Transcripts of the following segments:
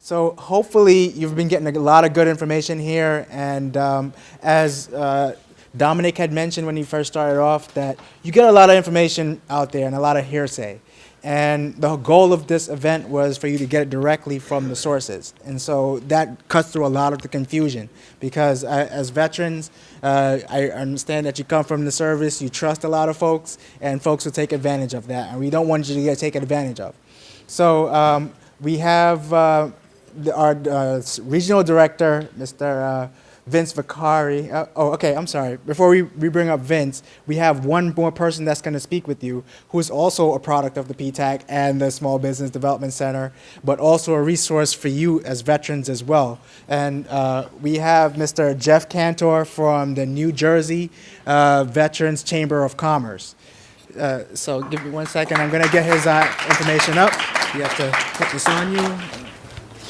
So hopefully you've been getting a lot of good information here, and as Dominic had mentioned when he first started off, that you get a lot of information out there and a lot of hearsay. And the goal of this event was for you to get it directly from the sources. And so that cuts through a lot of the confusion, because as veterans, I understand that you come from the service, you trust a lot of folks, and folks will take advantage of that. And we don't want you to get taken advantage of. So we have our regional director, Mr. Vince Vicari. Okay, I'm sorry. Before we bring up Vince, we have one more person that's going to speak with you, who is also a product of the PTAC and the Small Business Development Center, but also a resource for you as veterans as well. And we have Mr. Jeff Cantor from the New Jersey Veterans Chamber of Commerce. So give me 1 second. I'm going to get his information up. You have to put this on you.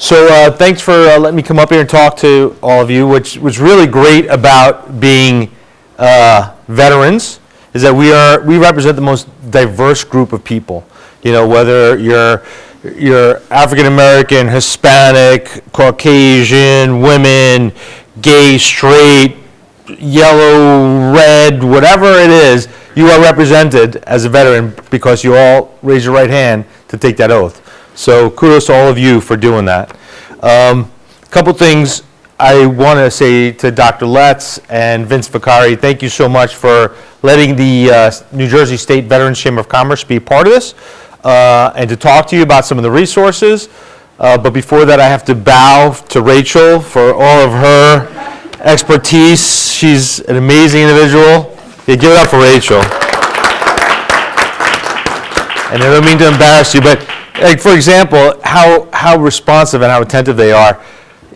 So thanks for letting me come up here and talk to all of you. Which was really great about being veterans is that we represent the most diverse group of people. You know, whether you're African American, Hispanic, Caucasian, women, gay, straight, yellow, red, whatever it is, you are represented as a veteran because you all raise your right hand to take that oath. So kudos to all of you for doing that. A couple things I want to say to Dr. Letts and Vince Vicari. Thank you so much for letting the New Jersey State Veterans Chamber of Commerce be a part of this and to talk to you about some of the resources. But before that, I have to bow to Rachel for all of her expertise. She's an amazing individual. Yeah, give it up for Rachel. And I don't mean to embarrass you, but like, for example, how responsive and how attentive they are.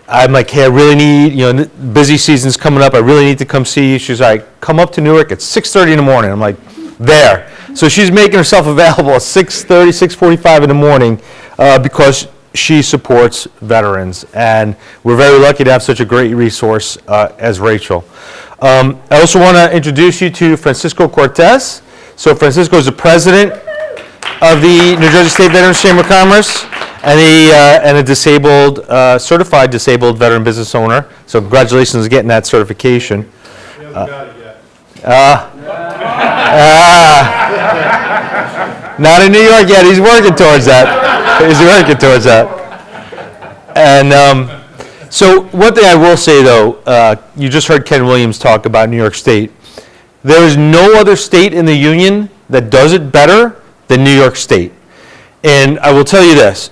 I'm like, hey, I really need, you know, busy season's coming up. I really need to come see you. She's like, come up to Newark at 6:30 in the morning. I'm like, there. So she's making herself available at 6:30, 6:45 in the morning because she supports veterans. And we're very lucky to have such a great resource as Rachel. I also want to introduce you to Francisco Cortez. So Francisco is the president of the New Jersey State Veterans Chamber of Commerce and a disabled, certified disabled veteran business owner. So congratulations on getting that certification. He hasn't got it yet. Not in New York yet. He's working towards that. He's working towards that. And so one thing I will say, though, you just heard Ken Williams talk about New York State. There is no other state in the union that does it better than New York State. And I will tell you this,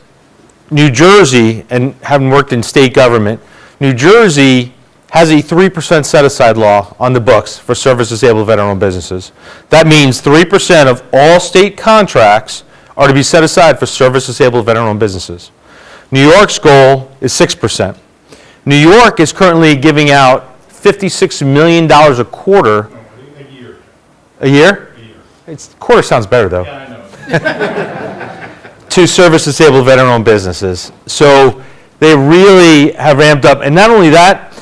New Jersey, and having worked in state government, New Jersey has a 3% set-aside law on the books for service-disabled veteran-owned businesses. That means 3% of all state contracts are to be set aside for service-disabled veteran-owned businesses. New York's goal is 6%. New York is currently giving out $56 million a quarter. A year. A year? A year. Quarter sounds better, though. Yeah, I know. To service-disabled veteran-owned businesses. So they really have ramped up. And not only that,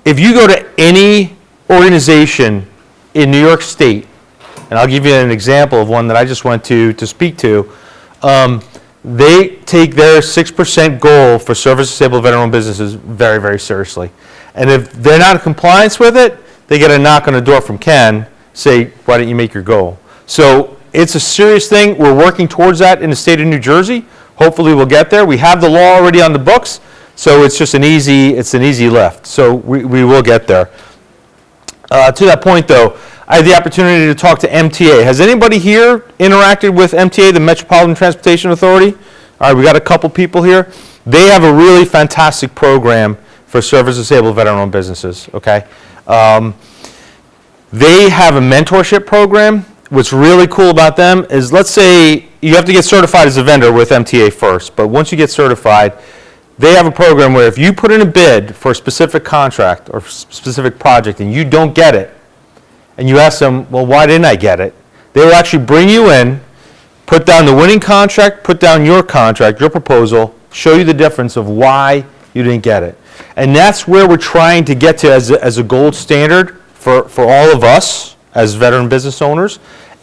if you go to any organization in New York State, and I'll give you an example of one that I just went to speak to, they take their 6% goal for service-disabled veteran-owned businesses very, very seriously. And if they're not in compliance with it, they get a knock on the door from Ken, say, why don't you make your goal? So it's a serious thing. We're working towards that in the state of New Jersey. Hopefully we'll get there. We have the law already on the books, so it's just an easy lift. So we will get there. To that point, though, I had the opportunity to talk to MTA. Has anybody here interacted with MTA, the Metropolitan Transportation Authority? All right, we got a couple people here. They have a really fantastic program for service-disabled veteran-owned businesses, okay? They have a mentorship program. What's really cool about them is, let's say you have to get certified as a vendor with MTA first, but once you get certified, they have a program where if you put in a bid for a specific contract or specific project and you don't get it, and you ask them, well, why didn't I get it? They will actually bring you in, put down the winning contract, put down your contract, your proposal, show you the difference of why you didn't get it. And that's where we're trying to get to as a gold standard for all of us as veteran business owners,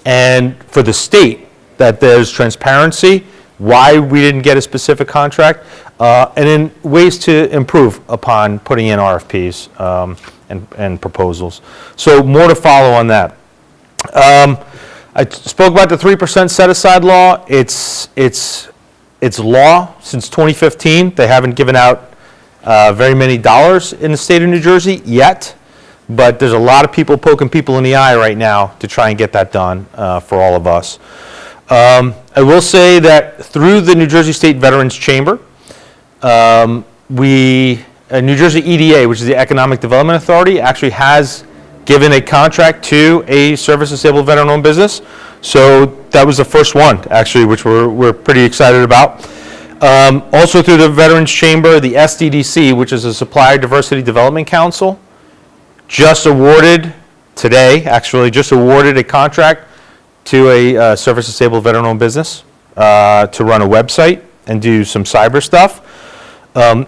and for the state, that there's transparency, why we didn't get a specific contract. and then ways to improve upon putting in RFPs and proposals. So more to follow on that. I spoke about the 3% set-aside law. It's law since 2015. They haven't given out very many dollars in the state of New Jersey yet, but there's a lot of people poking people in the eye right now to try and get that done for all of us. I will say that through the New Jersey State Veterans Chamber, New Jersey EDA, which is the Economic Development Authority, actually has given a contract to a service-disabled veteran-owned business. So that was the first one, actually, which we're pretty excited about. Also through the Veterans Chamber, the SBDC, which is a Supplier Diversity Development Council, just awarded a contract to a service-disabled veteran-owned business to run a website and do some cyber stuff.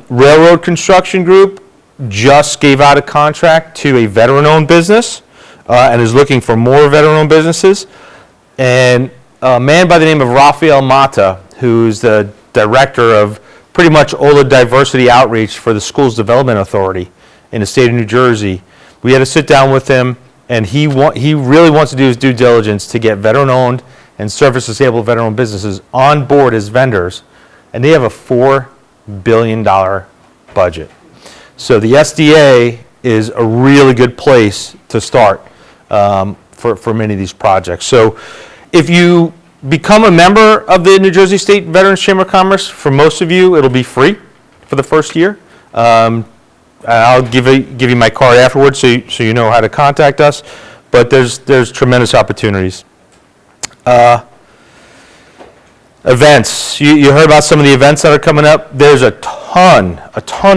Railroad Construction Group just gave out a contract to a veteran-owned business and is looking for more veteran-owned businesses. And a man by the name of Rafael Mata, who's the director of pretty much all the diversity outreach for the Schools Development Authority in the state of New Jersey. We had to sit down with him, and he really wants to do his due diligence to get veteran-owned and service-disabled veteran-owned businesses on board as vendors, and they have a $4 billion budget. So the SDA is a really good place to start for many of these projects. So if you become a member of the New Jersey State Veterans Chamber of Commerce, for most of you, it'll be free for the first year. I'll give you my card afterwards so you know how to contact us, but there's tremendous opportunities. Events. You heard about some of the events that are coming up. There's a ton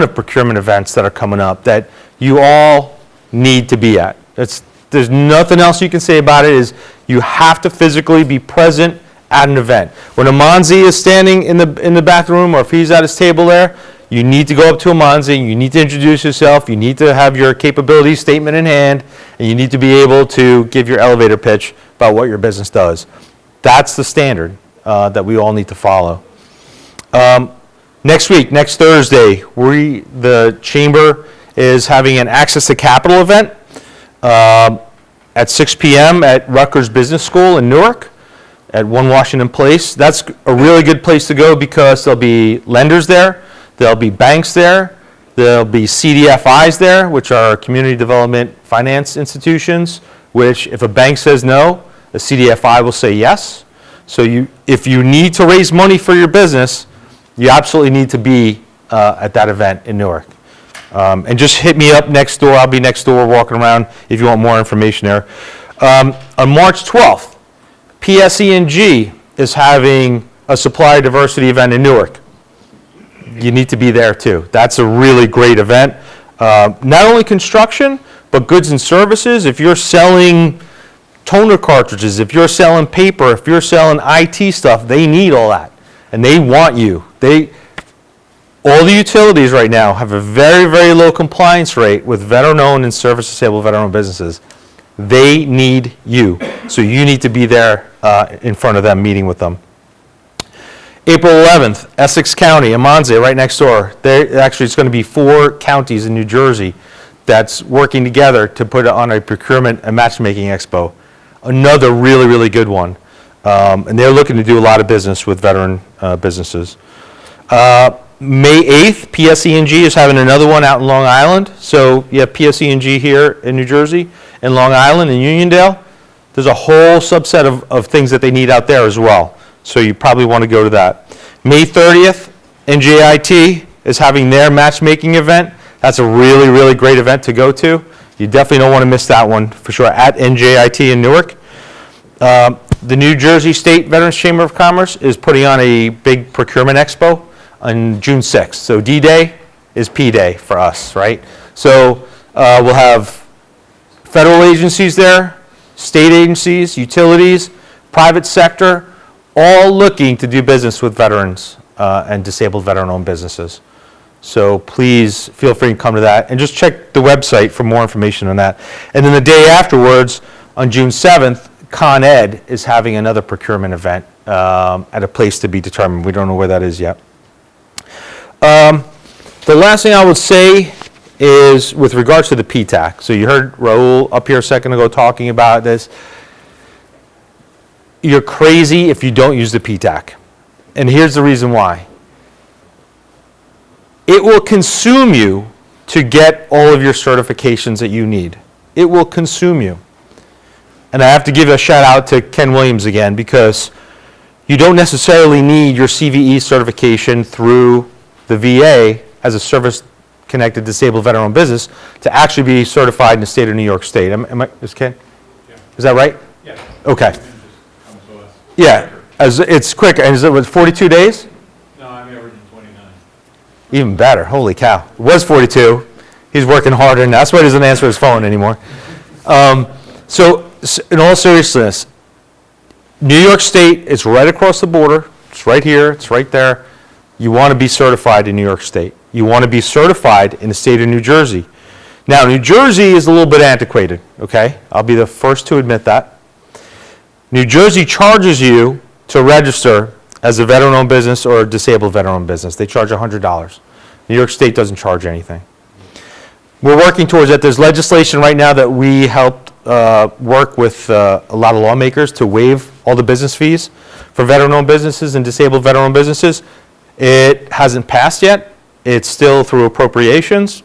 of procurement events that are coming up that you all need to be at. There's nothing else you can say about it. Is you have to physically be present at an event. When Amanzi is standing in the back room, or if he's at his table there, you need to go up to Amanzi, you need to introduce yourself, you need to have your capability statement in hand, and you need to be able to give your elevator pitch about what your business does. That's the standard that we all need to follow. Next Thursday, the Chamber is having an Access to Capital event at 6 p.m. at Rutgers Business School in Newark at 1 Washington Place. That's a really good place to go because there'll be lenders there, there'll be banks there, there'll be CDFIs there, which are community development finance institutions, which if a bank says no, the CDFI will say yes. So if you need to raise money for your business, you absolutely need to be at that event in Newark. And just hit me up next door. I'll be next door walking around if you want more information there. On March 12th, PSE&G is having a supplier diversity event in Newark. You need to be there too. That's a really great event. Not only construction, but goods and services. If you're selling toner cartridges, if you're selling paper, if you're selling IT stuff, they need all that. And they want you. All the utilities right now have a very, very low compliance rate with veteran-owned and service-disabled veteran-owned businesses. They need you. So you need to be there in front of them, meeting with them. April 11th, Essex County, Amanzi, right next door. Actually, it's going to be 4 counties in New Jersey that's working together to put on a procurement and matchmaking expo. Another really, really good one. And they're looking to do a lot of business with veteran businesses. May 8th, PSE&G is having another one out in Long Island. So you have PSE&G here in New Jersey, in Long Island, and Uniondale. There's a whole subset of things that they need out there as well. So you probably want to go to that. May 30th, NJIT is having their matchmaking event. That's a really, really great event to go to. You definitely don't want to miss that one for sure at NJIT in Newark. The New Jersey State Veterans Chamber of Commerce is putting on a big procurement expo on June 6th. So D-Day is P-Day for us, right? So we'll have federal agencies there, state agencies, utilities, private sector, all looking to do business with veterans and disabled veteran-owned businesses. So please feel free to come to that and just check the website for more information on that. And then the day afterwards, on June 7th, Con Ed is having another procurement event at a place to be determined. We don't know where that is yet. The last thing I would say is with regards to the PTAC. So you heard Raul up here a second ago talking about this. You're crazy if you don't use the PTAC. And here's the reason why. It will consume you to get all of your certifications that you need. It will consume you. And I have to give a shout out to Ken Williams again, because you don't necessarily need your CVE certification through the VA as a service-connected disabled veteran business to actually be certified in the state of New York State. Is Ken? Yeah. Is that right? Yeah. Okay. Just come to us. Yeah, it's quick. And is it 42 days? No, I'm averaging 29. Even better. Holy cow. It was 42. He's working harder, and that's why he doesn't answer his phone anymore. So, in all seriousness, New York State is right across the border. It's right here. It's right there. You want to be certified in New York State. You want to be certified in the state of New Jersey. Now, New Jersey is a little bit antiquated, okay? I'll be the first to admit that. New Jersey charges you to register as a veteran-owned business or a disabled veteran-owned business. They charge $100. New York State doesn't charge anything. We're working towards that. There's legislation right now that we helped work with a lot of lawmakers to waive all the business fees for veteran-owned businesses and disabled veteran-owned businesses. It hasn't passed yet. It's still through appropriations.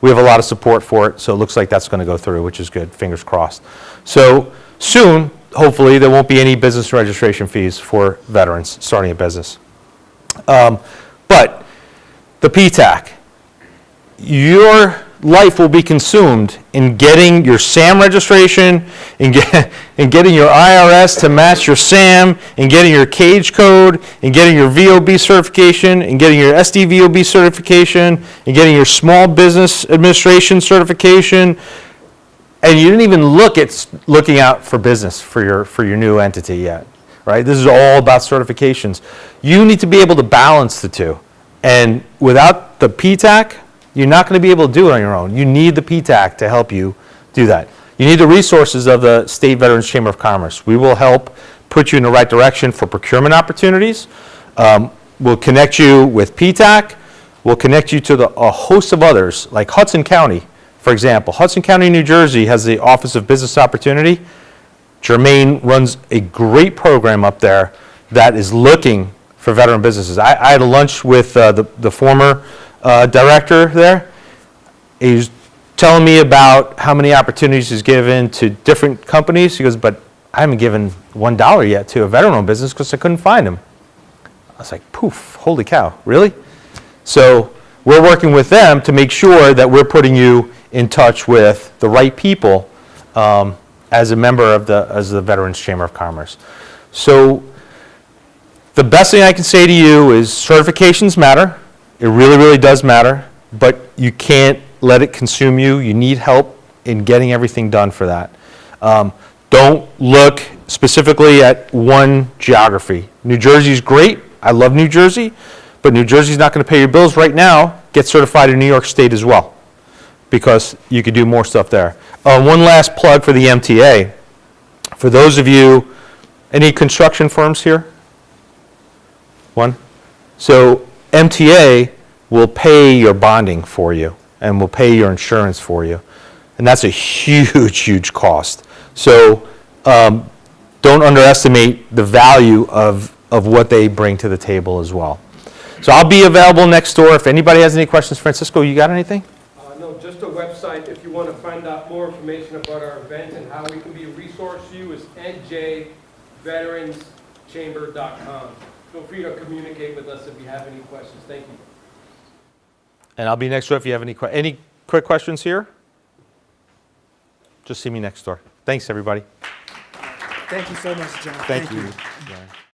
We have a lot of support for it, so it looks like that's going to go through, which is good. Fingers crossed. So soon, hopefully, there won't be any business registration fees for veterans starting a business. But the PTAC, your life will be consumed in getting your SAM registration, in getting your IRS to match your SAM, in getting your cage code, in getting your VOB certification, in getting your SDVOB certification, in getting your small business administration certification. And you didn't even looking out for business for your new entity yet, right? This is all about certifications. You need to be able to balance the two. And without the PTAC, you're not going to be able to do it on your own. You need the PTAC to help you do that. You need the resources of the State Veterans Chamber of Commerce. We will help put you in the right direction for procurement opportunities. We'll connect you with PTAC. We'll connect you to a host of others, like Hudson County, for example. Hudson County, New Jersey has the Office of Business Opportunity. Jermaine runs a great program up there that is looking for veteran businesses. I had a lunch with the former director there. He was telling me about how many opportunities he's given to different companies. He goes, but I haven't given $1 yet to a veteran-owned business because I couldn't find him. I was like, poof, holy cow, really? So we're working with them to make sure that we're putting you in touch with the right people as a member of the Veterans Chamber of Commerce. So the best thing I can say to you is certifications matter. It really, really does matter, but you can't let it consume you. You need help in getting everything done for that. Don't look specifically at one geography. New Jersey's great. I love New Jersey, but New Jersey's not going to pay your bills right now. Get certified in New York State as well, because you could do more stuff there. One last plug for the MTA. For those of you, any construction firms here? One? So MTA will pay your bonding for you and will pay your insurance for you. And that's a huge, huge cost. So don't underestimate the value of what they bring to the table as well. So I'll be available next door. If anybody has any questions, Francisco, you got anything? No, just a website. If you want to find out more information about our event and how we can be a resource to you is njveteranschamber.com. Feel free to communicate with us if you have any questions. Thank you. And I'll be next door if you have any quick questions here. Just see me next door. Thanks, everybody. Thank you so much, John. Thank you.